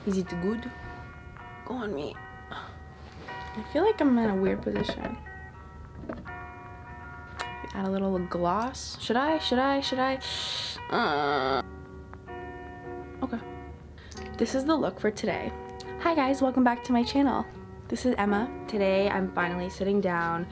Is it good? Go on me. I feel like I'm in a weird position. Add a little gloss. Should I? Okay. This is the look for today. Hi guys, welcome back to my channel. This is Emma. Today I'm finally sitting down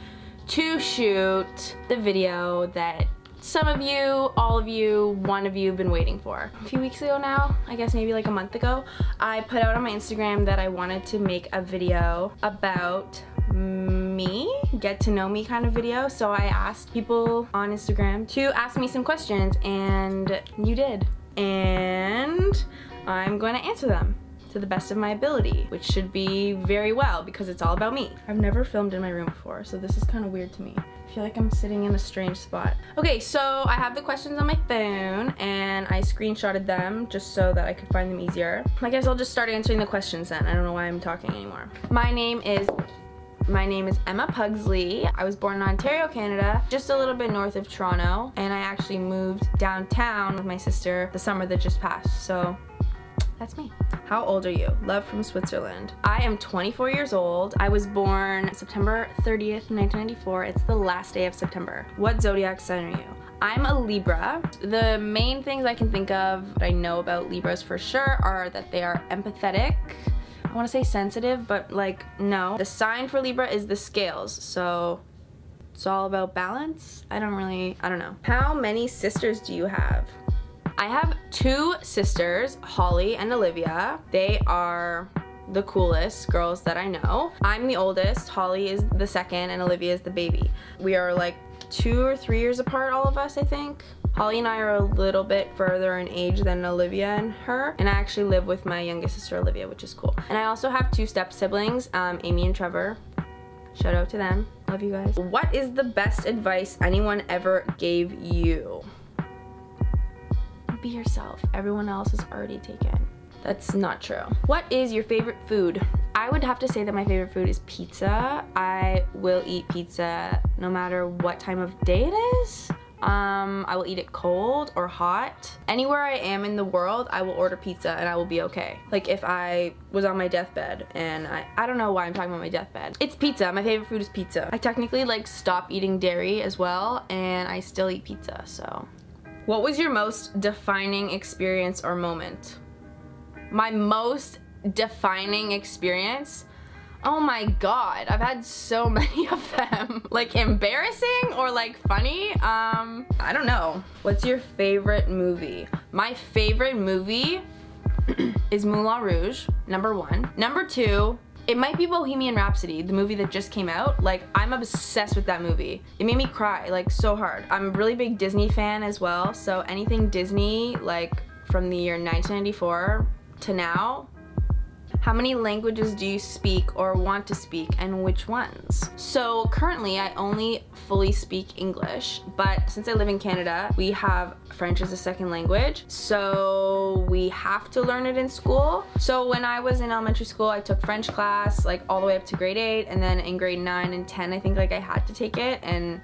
to shoot the video that some of you, all of you, one of you have been waiting for. A few weeks ago now, I guess maybe like a month ago, I put out on my Instagram that I wanted to make a video about me, get to know me kind of video. So I asked people on Instagram to ask me some questions, and you did. And I'm going to answer them to the best of my ability, which should be very well because it's all about me. I've never filmed in my room before, so this is kind of weird to me. I feel like I'm sitting in a strange spot. Okay, so I have the questions on my phone and I screenshotted them just so that I could find them easier. I guess I'll just start answering the questions then. I don't know why I'm talking anymore. My name is Emma Pugsley. I was born in Ontario, Canada, just a little bit north of Toronto, and I actually moved downtown with my sister the summer that just passed, so that's me. How old are you? Love from Switzerland. I am 24 years old. I was born September 30th, 1994. It's the last day of September. What zodiac sign are you? I'm a Libra. The main things I can think of that I know about Libras for sure are that they are empathetic. I want to say sensitive, but like, no. The sign for Libra is the scales, so it's all about balance. I don't know. How many sisters do you have? I have two sisters, Holly and Olivia. They are the coolest girls that I know. I'm the oldest, Holly is the second, and Olivia is the baby. We are like 2 or 3 years apart, all of us, I think. Holly and I are a little bit further in age than Olivia and her, and I actually live with my youngest sister Olivia, which is cool. And I also have 2 step siblings, Amy and Trevor. Shout out to them. Love you guys. What is the best advice anyone ever gave you? Be yourself. Everyone else is already taken. That's not true. What is your favorite food? I would have to say that my favorite food is pizza. I will eat pizza no matter what time of day it is. I will eat it cold or hot. Anywhere I am in the world, I will order pizza and I will be okay. Like if I was on my deathbed and I don't know why I'm talking about my deathbed. It's pizza. My favorite food is pizza. I technically like stop eating dairy as well, and I still eat pizza, so. What was your most defining experience or moment? My most defining experience? Oh my god, I've had so many of them. Like embarrassing or like funny? I don't know. What's your favorite movie? My favorite movie is Moulin Rouge, #1. #2, it might be Bohemian Rhapsody, the movie that just came out. Like, I'm obsessed with that movie. It made me cry, like, so hard. I'm a really big Disney fan as well, so anything Disney, like, from the year 1994 to now. How many languages do you speak or want to speak, and which ones? So currently I only fully speak English, but since I live in Canada, we have French as a second language, so we have to learn it in school. So when I was in elementary school, I took French class like all the way up to grade 8, and then in grade 9 and 10 I think like I had to take it, and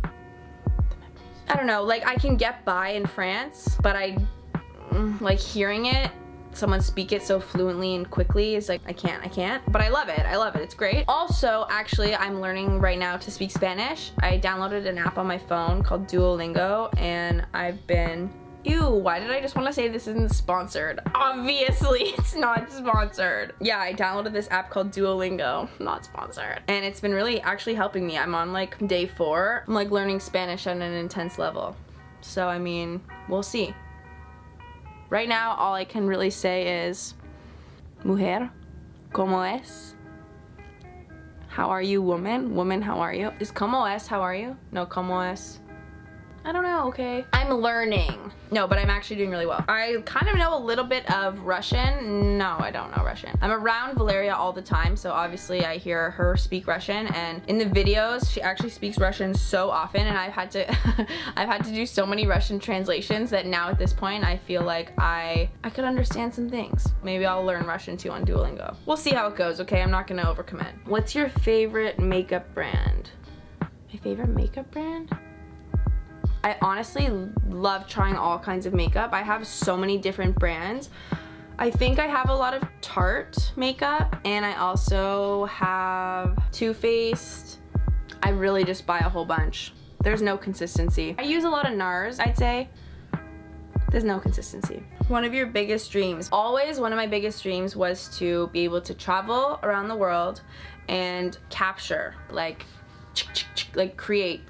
I don't know, like I can get by in France, but I like hearing it, someone speak it so fluently and quickly is like, I can't, but I love it, it's great. Also, actually, I'm learning right now to speak Spanish. I downloaded an app on my phone called Duolingo, and I've been, ew, why did I just want to say this isn't sponsored? Obviously, it's not sponsored. Yeah, I downloaded this app called Duolingo, not sponsored. And it's been really actually helping me. I'm on like day 4. I'm like learning Spanish at an intense level. So, I mean, we'll see. Right now, all I can really say is, mujer, ¿cómo es? How are you, woman? Woman, how are you? Is ¿cómo es, how are you? No, ¿cómo es? I don't know, okay. I'm learning. No, but I'm actually doing really well. I kind of know a little bit of Russian. No, I don't know Russian. I'm around Valyria all the time, so obviously I hear her speak Russian, and in the videos, she actually speaks Russian so often, and I've had to I've had to do so many Russian translations that now at this point I feel like I could understand some things. Maybe I'll learn Russian too on Duolingo. We'll see how it goes, okay? I'm not gonna overcommit. What's your favorite makeup brand? My favorite makeup brand? I honestly love trying all kinds of makeup. I have so many different brands. I think I have a lot of Tarte makeup, and I also have Too Faced. I really just buy a whole bunch. There's no consistency. I use a lot of NARS, I'd say. There's no consistency. One of your biggest dreams. Always one of my biggest dreams was to be able to travel around the world and capture, like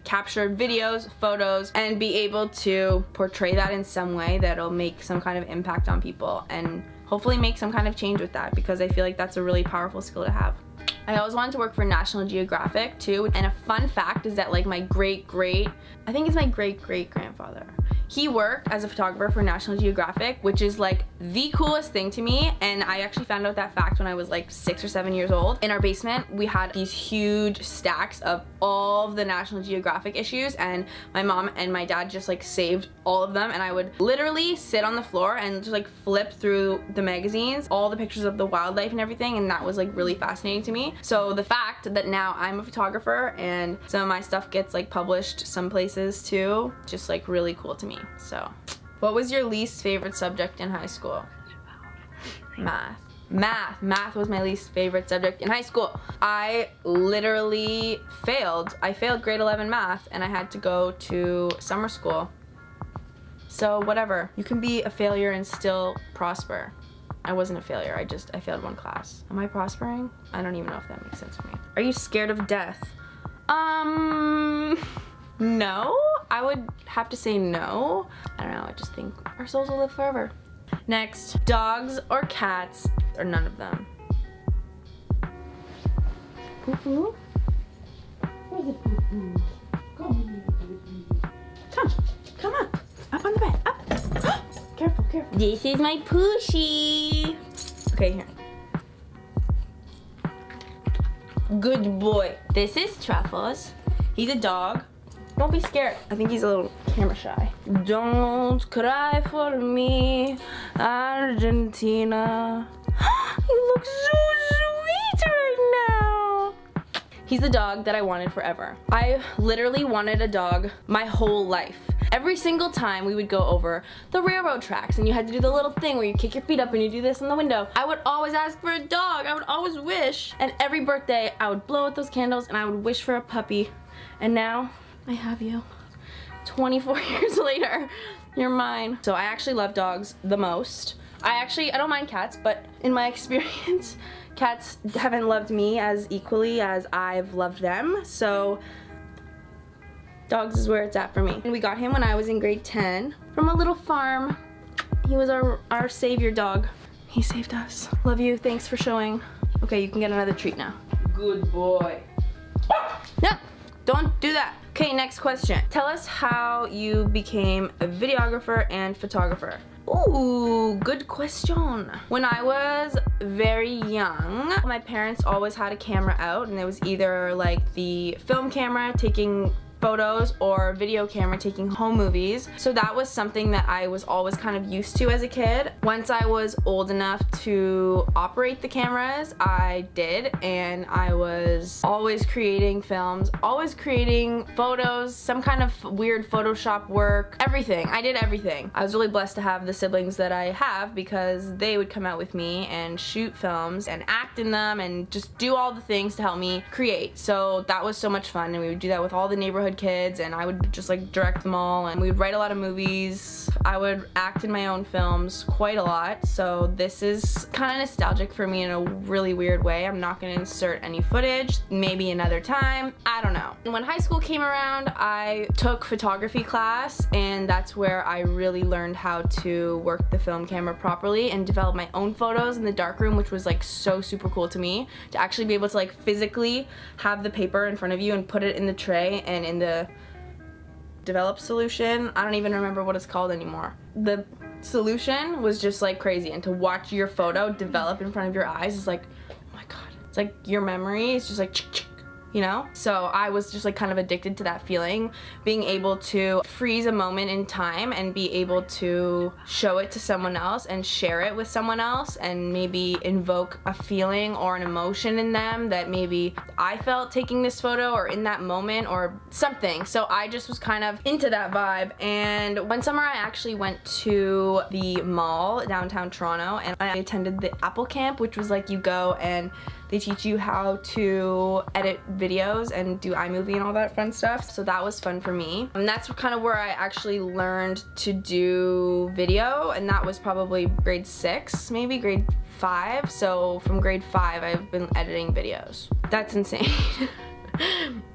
capture videos, photos, and be able to portray that in some way that'll make some kind of impact on people and hopefully make some kind of change with that, because I feel like that's a really powerful skill to have. I always wanted to work for National Geographic too, and a fun fact is that like my I think it's my great-great-grandfather, he worked as a photographer for National Geographic, which is like the coolest thing to me, and I actually found out that fact when I was like 6 or 7 years old. In our basement, we had these huge stacks of all of the National Geographic issues, and my mom and my dad just like saved all of them, and I would literally sit on the floor and just like flip through the magazines, all the pictures of the wildlife and everything, and that was like really fascinating to me. So the fact that now I'm a photographer and some of my stuff gets like published some places too, just like really cool to me. So, what was your least favorite subject in high school? Math. Math was my least favorite subject in high school. I literally failed. I failed grade 11 math and I had to go to summer school. So whatever. You can be a failure and still prosper. I wasn't a failure, I failed one class. Am I prospering? I don't even know if that makes sense for me. Are you scared of death? No, I would have to say no. I don't know, I just think our souls will live forever. Next, dogs or cats, or none of them? Poo-poo? Where's the poo-poo? Come on, up on the bed, up. Careful. This is my Pushy. Okay, here. Good boy. This is Truffles. He's a dog. Don't be scared. I think he's a little camera shy. Don't cry for me, Argentina. You look so sweet right now. He's the dog that I wanted forever. I literally wanted a dog my whole life. Every single time we would go over the railroad tracks and you had to do the little thing where you kick your feet up and you do this in the window, I would always ask for a dog. I would always wish. And every birthday I would blow out those candles and I would wish for a puppy. And now I have you. 24 years later, you're mine. So I actually love dogs the most. I don't mind cats, but in my experience, cats haven't loved me as equally as I've loved them. So dogs is where it's at for me. And we got him when I was in grade 10 from a little farm. He was our savior dog. He saved us. Love you, thanks for showing. Okay, you can get another treat now. Good boy. No, don't do that. Okay, next question. Tell us how you became a videographer and photographer. Ooh, good question. When I was very young, my parents always had a camera out, and it was either like the film camera taking photos or video camera taking home movies. So that was something that I was always kind of used to as a kid. Once I was old enough to operate the cameras, I did, and I was always creating films, always creating photos, some kind of weird Photoshop work, everything. I did everything. I was really blessed to have the siblings that I have because they would come out with me and shoot films and act in them and just do all the things to help me create. So that was so much fun, and we would do that with all the neighborhood kids, and I would just like direct them all, and we would write a lot of movies. I would act in my own films quite a lot, so this is kind of nostalgic for me in a really weird way. I'm not going to insert any footage, maybe another time, I don't know. And when high school came around, I took photography class, and that's where I really learned how to work the film camera properly and develop my own photos in the darkroom, which was like so super cool to me, to actually be able to like physically have the paper in front of you and put it in the tray and in the develop solution. I don't even remember what it's called anymore. The solution was just like crazy, and to watch your photo develop in front of your eyes is like, oh my god. It's like your memory is just like, you know? So I was just like kind of addicted to that feeling, being able to freeze a moment in time and be able to show it to someone else and share it with someone else and maybe invoke a feeling or an emotion in them that maybe I felt taking this photo or in that moment or something. So I just was kind of into that vibe. And one summer I actually went to the mall downtown Toronto and I attended the Apple Camp, which was like you go and they teach you how to edit videos and do iMovie and all that fun stuff. So that was fun for me. And that's kind of where I actually learned to do video, and that was probably grade 6, maybe grade 5. So from grade 5 I've been editing videos. That's insane.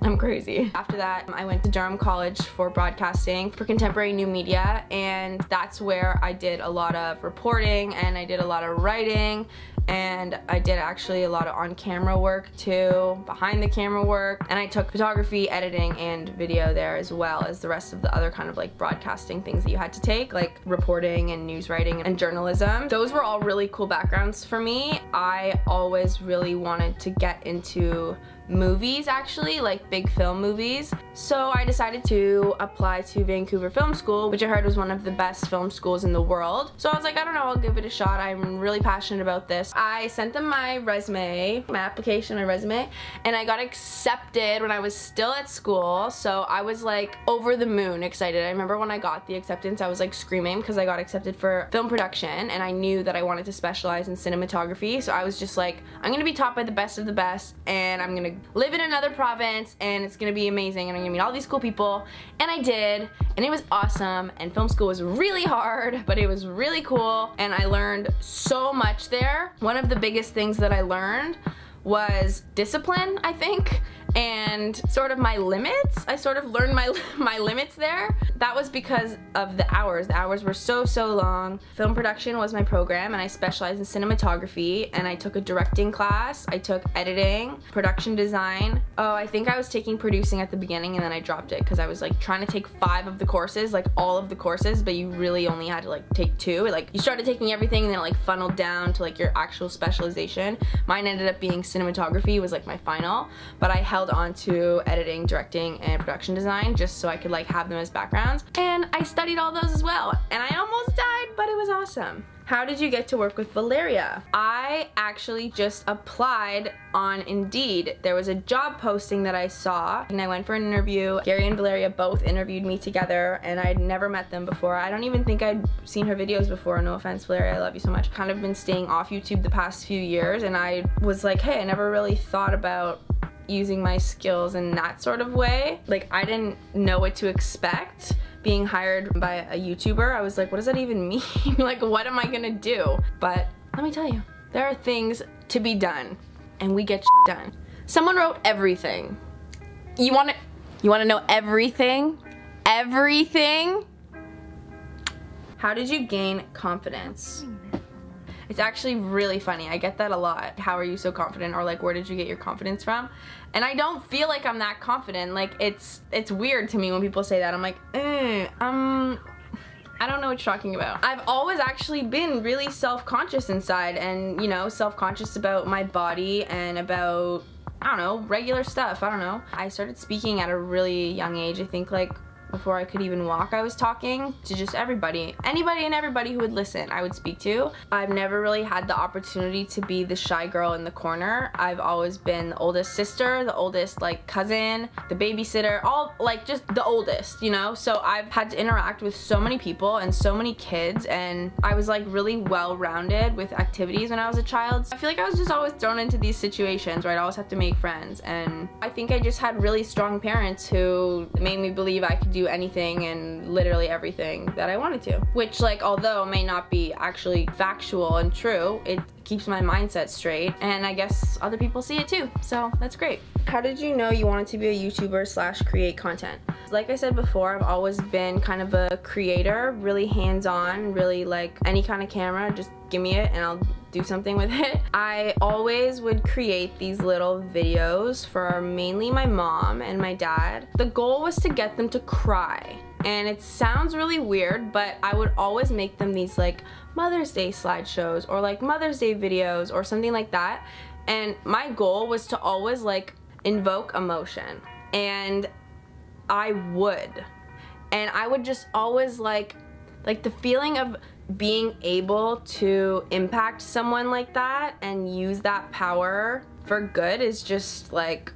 I'm crazy. After that, I went to Durham College for broadcasting for contemporary new media, and that's where I did a lot of reporting and I did a lot of writing, and I did actually a lot of on-camera work too, behind the camera work, and I took photography, editing, and video there as well as the rest of the other kind of like broadcasting things that you had to take, like reporting and news writing and journalism. Those were all really cool backgrounds for me. I always really wanted to get into movies, actually, like big film movies. So I decided to apply to Vancouver Film School, which I heard was one of the best film schools in the world. So I was like, I don't know, I'll give it a shot. I'm really passionate about this. I sent them my resume, my application, my resume, and I got accepted when I was still at school. So I was like over the moon excited. I remember when I got the acceptance, I was like screaming because I got accepted for film production, and I knew that I wanted to specialize in cinematography. So I was just like, I'm gonna be taught by the best of the best, and I'm gonna live in another province, and it's gonna be amazing, and I'm gonna meet all these cool people. And I did, and it was awesome, and film school was really hard, but it was really cool, and I learned so much there. One of the biggest things that I learned was discipline, I think, and sort of my limits. I sort of learned my limits there. That was because of the hours. The hours were so long. Film production was my program, and I specialized in cinematography, and I took a directing class. I took editing, production design. Oh, I think I was taking producing at the beginning, and then I dropped it because I was like trying to take 5 of the courses, like all of the courses, but you really only had to like take 2. Like you started taking everything and then it like funneled down to like your actual specialization. Mine ended up being cinematography was like my final, but I held on to editing, directing, and production design just so I could like have them as backgrounds, and I studied all those as well, and I almost died, but it was awesome. How did you get to work with Valyria? I actually just applied on Indeed. There was a job posting that I saw, and I went for an interview. Gary and Valyria both interviewed me together, and I'd never met them before. I don't even think I'd seen her videos before. No offense, Valyria, I love you so much. Kind of been staying off YouTube the past few years, and I was like, hey, I never really thought about using my skills in that sort of way. Like, I didn't know what to expect being hired by a YouTuber. I was like, what does that even mean? Like, what am I gonna do? But let me tell you, there are things to be done, and we get shit done. Someone wrote everything. You wanna know everything? Everything? How did you gain confidence? It's actually really funny. I get that a lot. How are you so confident? Or like, where did you get your confidence from? And I don't feel like I'm that confident. Like, it's weird to me when people say that. I'm like, I don't know what you're talking about. I've always actually been really self-conscious inside, and, you know, self-conscious about my body and about, I don't know, regular stuff. I don't know. I started speaking at a really young age. I think like before I could even walk, I was talking to just everybody. Anybody and everybody who would listen, I would speak to. I've never really had the opportunity to be the shy girl in the corner. I've always been the oldest sister, the oldest like cousin, the babysitter, all like just the oldest, you know? So I've had to interact with so many people and so many kids, and I was like really well-rounded with activities when I was a child. I feel like I was just always thrown into these situations where I'd always have to make friends, and I think I just had really strong parents who made me believe I could do anything and literally everything that I wanted to. Which, like, although may not be actually factual and true, it keeps my mindset straight, and I guess other people see it too, so that's great. How did you know you wanted to be a YouTuber slash create content? Like I said before, I've always been kind of a creator, really hands-on, really like any kind of camera, just give me it and I'll do something with it. I always would create these little videos for mainly my mom and my dad. The goal was to get them to cry. And it sounds really weird, but I would always make them these like Mother's Day slideshows or like Mother's Day videos or something like that. And my goal was to always like invoke emotion. And I would. And I would just always like the feeling of being able to impact someone like that and use that power for good is just like,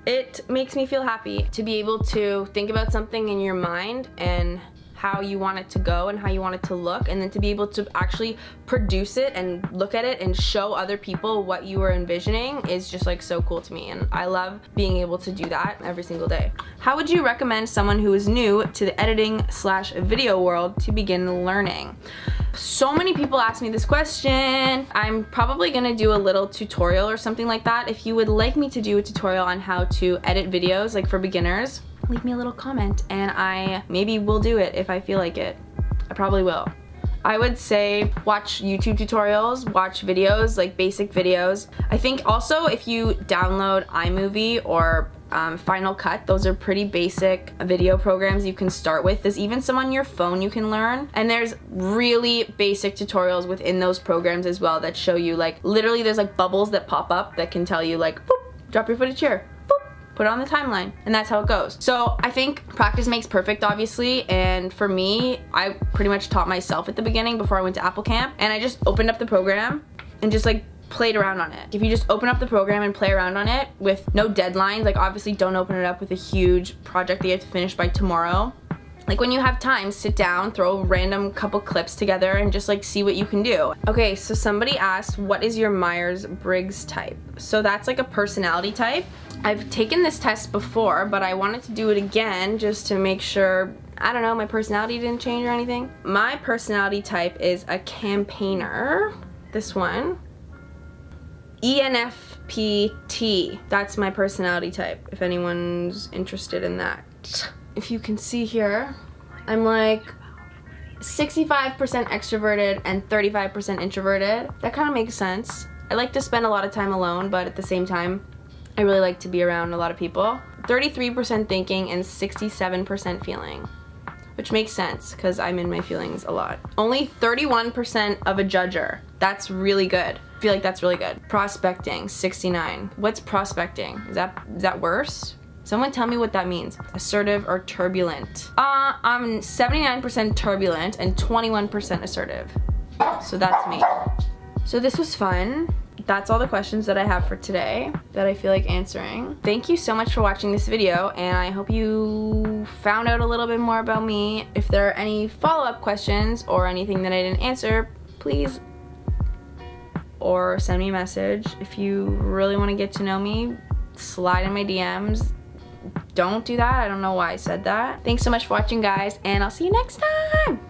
it makes me feel happy to be able to think about something in your mind and how you want it to go and how you want it to look, and then to be able to actually produce it and look at it and show other people what you were envisioning is just like so cool to me, and I love being able to do that every single day. How would you recommend someone who is new to the editing / video world to begin learning? So many people ask me this question. I'm probably gonna do a little tutorial or something like that. If you would like me to do a tutorial on how to edit videos like for beginners, leave me a little comment and I maybe will do it if I feel like it. I probably will. I would say watch YouTube tutorials, watch videos, like basic videos. I think also if you download iMovie or Final Cut, those are pretty basic video programs you can start with. There's even some on your phone you can learn, and there's really basic tutorials within those programs as well that show you, like, literally there's like bubbles that pop up that can tell you like, boop, drop your footage here, put it on the timeline, and that's how it goes. So I think practice makes perfect, obviously, and for me, I pretty much taught myself at the beginning before I went to Apple Camp, and I just opened up the program and just like played around on it. If you just open up the program and play around on it with no deadlines, like obviously don't open it up with a huge project that you have to finish by tomorrow. Like when you have time, sit down, throw a random couple clips together and just like see what you can do. Okay, so somebody asked, what is your Myers-Briggs type? So that's like a personality type. I've taken this test before, but I wanted to do it again just to make sure, I don't know, my personality didn't change or anything. My personality type is a campaigner. This one. ENFPT. That's my personality type, if anyone's interested in that. If you can see here, I'm like 65% extroverted and 35% introverted. That kind of makes sense. I like to spend a lot of time alone, but at the same time, I really like to be around a lot of people. 33% thinking and 67% feeling, which makes sense because I'm in my feelings a lot. Only 31% of a judger. That's really good. I feel like that's really good. Prospecting, 69. What's prospecting? Is that worse? Someone tell me what that means. Assertive or turbulent? I'm 79% turbulent and 21% assertive. So that's me. So this was fun. That's all the questions that I have for today that I feel like answering. Thank you so much for watching this video, and I hope you found out a little bit more about me. If there are any follow-up questions or anything that I didn't answer, please, or send me a message. If you really want to get to know me, slide in my DMs. Don't do that. I don't know why I said that. Thanks so much for watching, guys, and I'll see you next time.